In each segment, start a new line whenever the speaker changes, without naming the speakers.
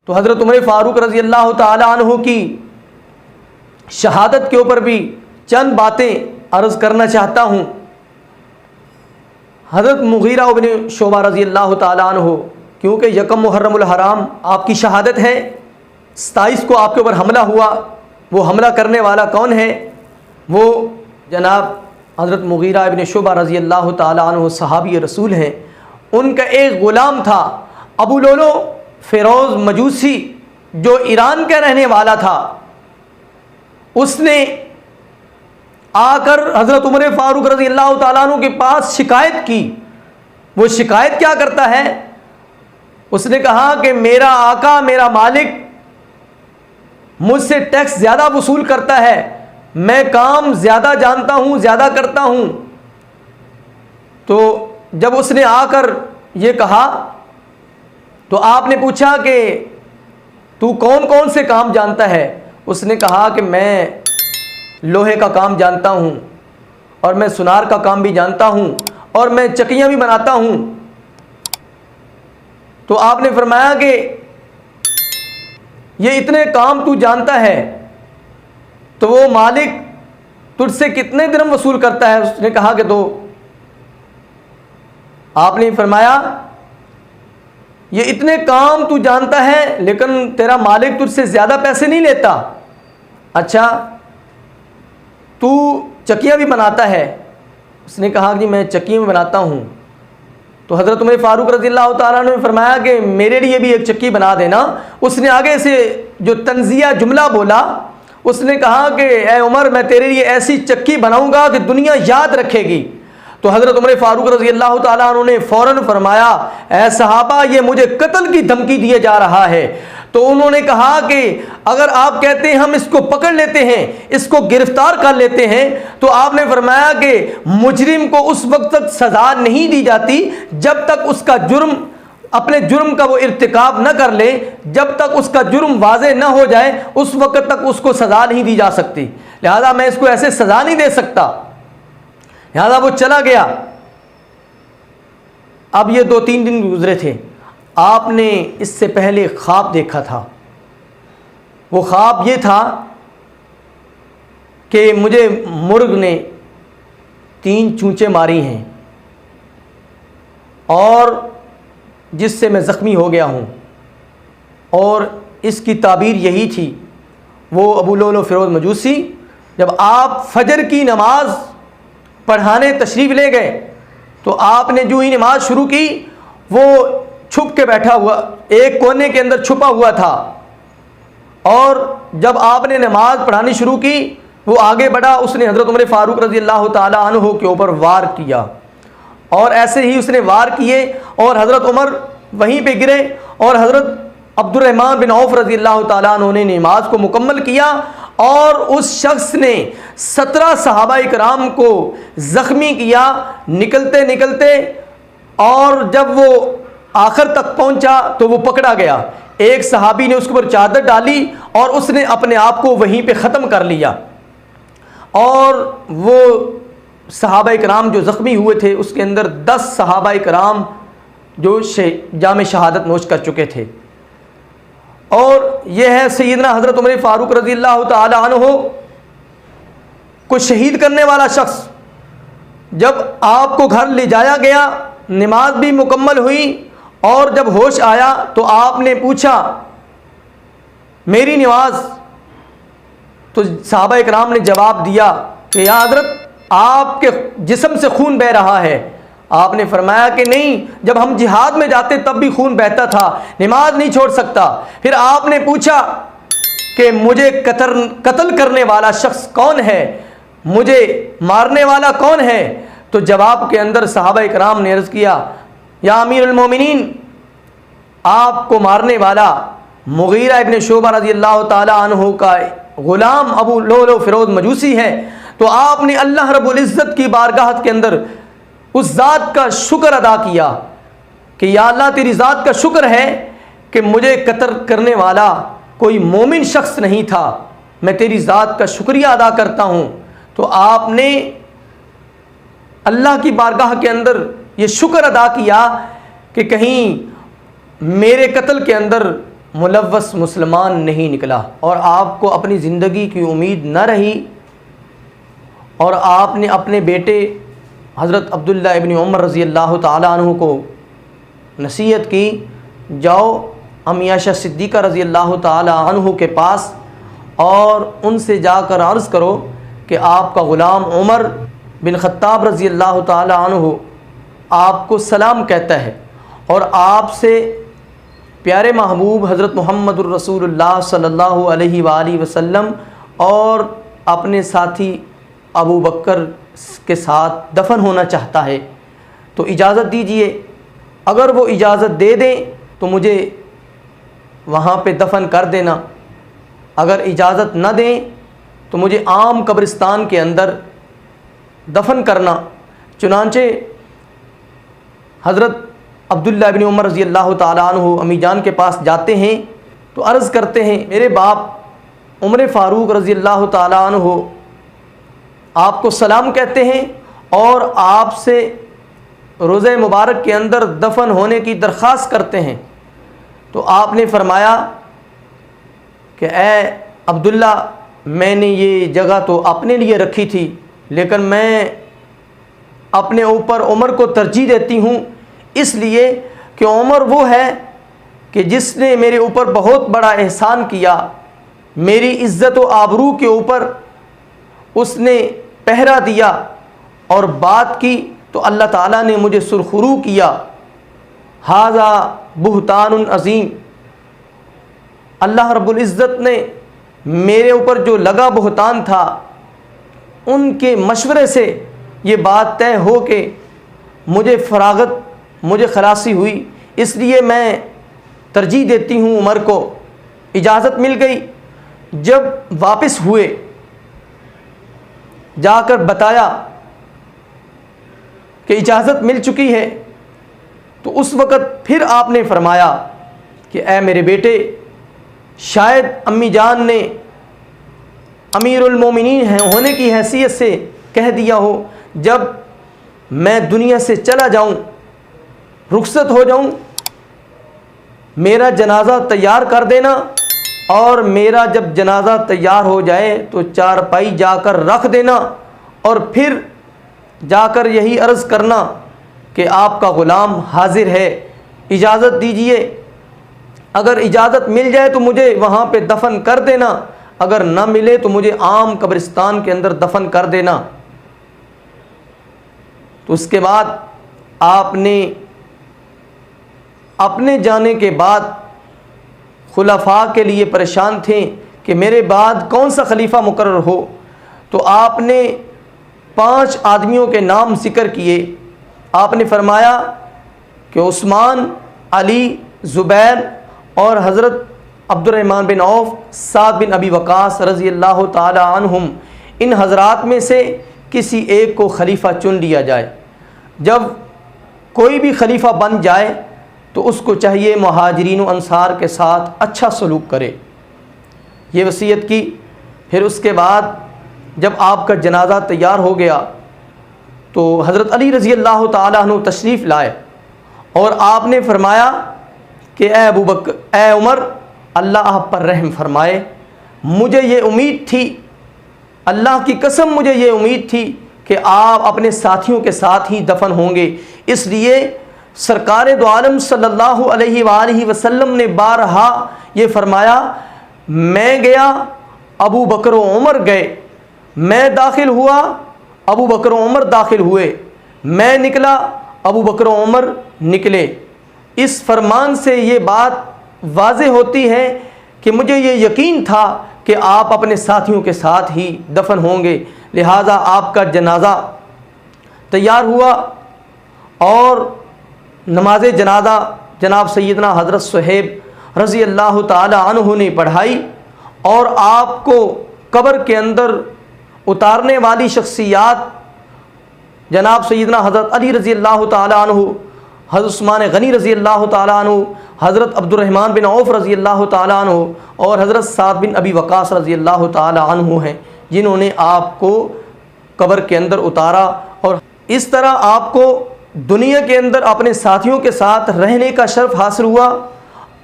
تو حضرت عمر فاروق رضی اللہ تعالی عنہ کی شہادت کے اوپر بھی چند باتیں عرض کرنا چاہتا ہوں۔ حضرت مغیرہ بن شعبہ رضی اللہ تعالی عنہ، کیونکہ یکم محرم الحرام آپ کی شہادت ہے، 27 کو آپ کے اوپر حملہ ہوا، وہ حملہ کرنے والا کون ہے؟ وہ جناب حضرت مغیرہ بن شعبہ رضی اللہ تعالی عنہ صحابی رسول ہیں۔ ان کا ایک غلام تھا ابو لولو فیروز مجوسی، جو ایران کا رہنے والا تھا۔ اس نے آ کر حضرت عمر فاروق رضی اللہ تعالیٰ عنہ کے پاس شکایت کی۔ وہ شکایت کیا کرتا ہے؟ اس نے کہا کہ میرا آقا، میرا مالک مجھ سے ٹیکس زیادہ وصول کرتا ہے، میں کام زیادہ جانتا ہوں، زیادہ کرتا ہوں۔ تو جب اس نے آ کر یہ کہا تو آپ نے پوچھا کہ تو کون کون سے کام جانتا ہے؟ اس نے کہا کہ میں لوہے کا کام جانتا ہوں، اور میں سونار کا کام بھی جانتا ہوں، اور میں چکیاں بھی بناتا ہوں۔ تو آپ نے فرمایا کہ یہ اتنے کام تو جانتا ہے تو وہ مالک تجھ سے کتنے درہم وصول کرتا ہے؟ اس نے کہا کہ 2۔ آپ نے فرمایا یہ اتنے کام تو جانتا ہے لیکن تیرا مالک تجھ سے زیادہ پیسے نہیں لیتا۔ اچھا تو چکیاں بھی بناتا ہے؟ اس نے کہا کہ میں چکیاں بھی بناتا ہوں۔ تو حضرت عمر فاروق رضی اللہ تعالیٰ عنہ نے فرمایا کہ میرے لیے بھی ایک چکی بنا دینا۔ اس نے آگے سے جو طنزیہ جملہ بولا، اس نے کہا کہ اے عمر، میں تیرے لیے ایسی چکی بناؤں گا کہ دنیا یاد رکھے گی۔ تو حضرت عمر فاروق رضی اللہ تعالیٰ عنہ نے فوراً فرمایا اے صحابہ، یہ مجھے قتل کی دھمکی دیے جا رہا ہے۔ تو انہوں نے کہا کہ اگر آپ کہتے ہیں ہم اس کو پکڑ لیتے ہیں، اس کو گرفتار کر لیتے ہیں، تو آپ نے فرمایا کہ مجرم کو اس وقت تک سزا نہیں دی جاتی جب تک اس کا جرم، اپنے جرم کا وہ ارتکاب نہ کر لے، جب تک اس کا جرم واضح نہ ہو جائے اس وقت تک اس کو سزا نہیں دی جا سکتی، لہذا میں اس کو ایسے سزا نہیں دے سکتا۔ لہذا وہ چلا گیا۔ اب یہ 2-3 دن گزرے تھے، آپ نے اس سے پہلے خواب دیکھا تھا۔ وہ خواب یہ تھا کہ مجھے مرغ نے 3 چونچے ماری ہیں اور جس سے میں زخمی ہو گیا ہوں، اور اس کی تعبیر یہی تھی۔ وہ ابو لولو فیروز مجوسی جب آپ فجر کی نماز پڑھانے تشریف لے گئے تو آپ نے جو ہی نماز شروع کی، وہ چھپ کے بیٹھا ہوا ایک کونے کے اندر چھپا ہوا تھا، اور جب آپ نے نماز پڑھانی شروع کی وہ آگے بڑھا، اس نے حضرت عمر فاروق رضی اللہ تعالی عنہ کے اوپر وار کیا، اور ایسے ہی اس نے وار کیے اور حضرت عمر وہیں پہ گرے، اور حضرت عبد الرحمن بن عوف رضی اللہ تعالیٰ عنہ نے نماز کو مکمل کیا، اور اس شخص نے 17 صحابہ کرام کو زخمی کیا نکلتے نکلتے، اور جب وہ آخر تک پہنچا تو وہ پکڑا گیا۔ ایک صحابی نے اس کے اوپر چادر ڈالی اور اس نے اپنے آپ کو وہیں پہ ختم کر لیا، اور وہ صحابہ کرام جو زخمی ہوئے تھے اس کے اندر 10 صحابہ کرام جو جام شہادت نوش کر چکے تھے۔ اور یہ ہے سیدنا حضرت عمر فاروق رضی اللہ تعالی عنہ کو شہید کرنے والا شخص۔ جب آپ کو گھر لے جایا گیا، نماز بھی مکمل ہوئی، اور جب ہوش آیا تو آپ نے پوچھا میری نماز؟ تو صحابہ کرام نے جواب دیا کہ یا حضرت آپ کے جسم سے خون بہہ رہا ہے۔ آپ نے فرمایا کہ نہیں، جب ہم جہاد میں جاتے تب بھی خون بہتا تھا، نماز نہیں چھوڑ سکتا۔ پھر آپ نے پوچھا کہ مجھے قتل کرنے والا شخص کون ہے، مجھے مارنے والا کون ہے؟ تو جواب کے اندر صحابہ کرام نے عرض کیا یا امیر المومنین، آپ کو مارنے والا مغیرہ ابن شعبہ رضی اللہ تعالی عنہ کا غلام ابو لولو فیروز مجوسی ہے۔ تو آپ نے اللہ رب العزت کی بارگاہ کے اندر اس ذات کا شکر ادا کیا کہ یا اللہ تیری ذات کا شکر ہے کہ مجھے قتل کرنے والا کوئی مومن شخص نہیں تھا، میں تیری ذات کا شکریہ ادا کرتا ہوں۔ تو آپ نے اللہ کی بارگاہ کے اندر یہ شکر ادا کیا کہ کہیں میرے قتل کے اندر ملوث مسلمان نہیں نکلا اور آپ کو اپنی زندگی کی امید نہ رہی، اور آپ نے اپنے بیٹے حضرت عبداللہ ابن عمر رضی اللہ تعالیٰ عنہ کو نصیحت کی، جاؤ امی عائشہ صدیقہ رضی اللہ تعالیٰ عنہ کے پاس اور ان سے جا کر عرض کرو کہ آپ کا غلام عمر بن خطاب رضی اللہ تعالیٰ عنہ آپ کو سلام کہتا ہے، اور آپ سے پیارے محبوب حضرت محمد الرسول اللہ صلی اللہ علیہ وآلہ وسلم اور اپنے ساتھی ابو بکر کے ساتھ دفن ہونا چاہتا ہے، تو اجازت دیجئے، اگر وہ اجازت دے دیں تو مجھے وہاں پہ دفن کر دینا، اگر اجازت نہ دیں تو مجھے عام قبرستان کے اندر دفن کرنا۔ چنانچہ حضرت عبداللہ ابن عمر رضی اللہ تعالیٰ عنہ امی جان کے پاس جاتے ہیں تو عرض کرتے ہیں، میرے باپ عمر فاروق رضی اللہ تعالیٰ عنہ آپ کو سلام کہتے ہیں اور آپ سے روضہ مبارک کے اندر دفن ہونے کی درخواست کرتے ہیں۔ تو آپ نے فرمایا کہ اے عبداللہ، میں نے یہ جگہ تو اپنے لیے رکھی تھی، لیکن میں اپنے اوپر عمر کو ترجیح دیتی ہوں، اس لیے کہ عمر وہ ہے کہ جس نے میرے اوپر بہت بڑا احسان کیا، میری عزت و آبرو کے اوپر اس نے پہرا دیا اور بات کی تو اللہ تعالیٰ نے مجھے سرخرو کیا۔ ھذا بہتان عظیم، اللہ رب العزت نے میرے اوپر جو لگا بہتان تھا، ان کے مشورے سے یہ بات طے ہو کہ مجھے فراغت، مجھے خلاصی ہوئی، اس لیے میں ترجیح دیتی ہوں عمر کو۔ اجازت مل گئی۔ جب واپس ہوئے، جا کر بتایا کہ اجازت مل چکی ہے، تو اس وقت پھر آپ نے فرمایا کہ اے میرے بیٹے، شاید امی جان نے امیر المومنین ہونے کی حیثیت سے کہہ دیا ہو، جب میں دنیا سے چلا جاؤں، رخصت ہو جاؤں، میرا جنازہ تیار کر دینا، اور میرا جب جنازہ تیار ہو جائے تو چارپائی جا کر رکھ دینا، اور پھر جا کر یہی عرض کرنا کہ آپ کا غلام حاضر ہے، اجازت دیجئے، اگر اجازت مل جائے تو مجھے وہاں پہ دفن کر دینا، اگر نہ ملے تو مجھے عام قبرستان کے اندر دفن کر دینا۔ تو اس کے بعد آپ نے اپنے جانے کے بعد خلفاء کے لیے پریشان تھے کہ میرے بعد کون سا خلیفہ مقرر ہو، تو آپ نے 5 آدمیوں کے نام ذکر کیے۔ آپ نے فرمایا کہ عثمان، علی، زبیر اور حضرت عبد الرحمن بن عوف، سعد بن ابی وقاص رضی اللہ تعالی عنہم، ان حضرات میں سے کسی ایک کو خلیفہ چن لیا جائے۔ جب کوئی بھی خلیفہ بن جائے تو اس کو چاہیے مہاجرین و انصار کے ساتھ اچھا سلوک کرے، یہ وصیت کی۔ پھر اس کے بعد جب آپ کا جنازہ تیار ہو گیا تو حضرت علی رضی اللہ تعالیٰ عنہ تشریف لائے، اور آپ نے فرمایا کہ اے ابو بکر، اے عمر، اللہ آپ پر رحم فرمائے، مجھے یہ امید تھی، اللہ کی قسم مجھے یہ امید تھی کہ آپ اپنے ساتھیوں کے ساتھ ہی دفن ہوں گے، اس لیے سرکار دو عالم صلی اللہ علیہ وآلہ وسلم نے بارہا یہ فرمایا، میں گیا، ابو بکر و عمر گئے، میں داخل ہوا، ابو بکر و عمر داخل ہوئے، میں نکلا، ابو بکر و عمر نکلے۔ اس فرمان سے یہ بات واضح ہوتی ہے کہ مجھے یہ یقین تھا کہ آپ اپنے ساتھیوں کے ساتھ ہی دفن ہوں گے، لہٰذا آپ کا جنازہ تیار ہوا، اور نماز جنازہ جناب سیدنا حضرت صہیب رضی اللہ تعالی عنہ نے پڑھائی، اور آپ کو قبر کے اندر اتارنے والی شخصیات جناب سیدنا حضرت علی رضی اللہ تعالی عنہ، حضرت عثمان غنی رضی اللہ تعالی عنہ، حضرت عبد الرحمن بن عوف رضی اللہ تعالی عنہ، اور حضرت سعد بن ابی وقاص رضی اللہ تعالی عنہ ہیں، جنہوں نے آپ کو قبر کے اندر اتارا، اور اس طرح آپ کو دنیا کے اندر اپنے ساتھیوں کے ساتھ رہنے کا شرف حاصل ہوا،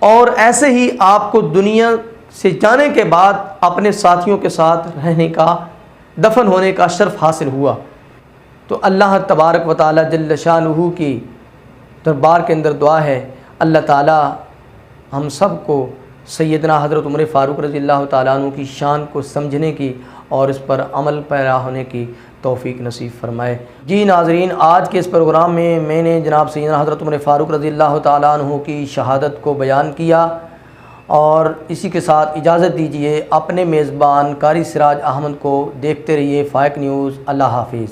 اور ایسے ہی آپ کو دنیا سے جانے کے بعد اپنے ساتھیوں کے ساتھ رہنے کا، دفن ہونے کا شرف حاصل ہوا۔ تو اللہ تبارک و تعالی جل شانہ کی دربار کے اندر دعا ہے، اللہ تعالی ہم سب کو سیدنا حضرت عمر فاروق رضی اللہ تعالیٰ عنہ کی شان کو سمجھنے کی اور اس پر عمل پیرا ہونے کی توفیق نصیب فرمائے۔ جی ناظرین، آج کے اس پروگرام میں نے جناب سیدنا حضرت عمر فاروق رضی اللہ تعالیٰ عنہ کی شہادت کو بیان کیا، اور اسی کے ساتھ اجازت دیجیے اپنے میزبان قاری سراج احمد کو دیکھتے رہیے فائق نیوز۔ اللہ حافظ۔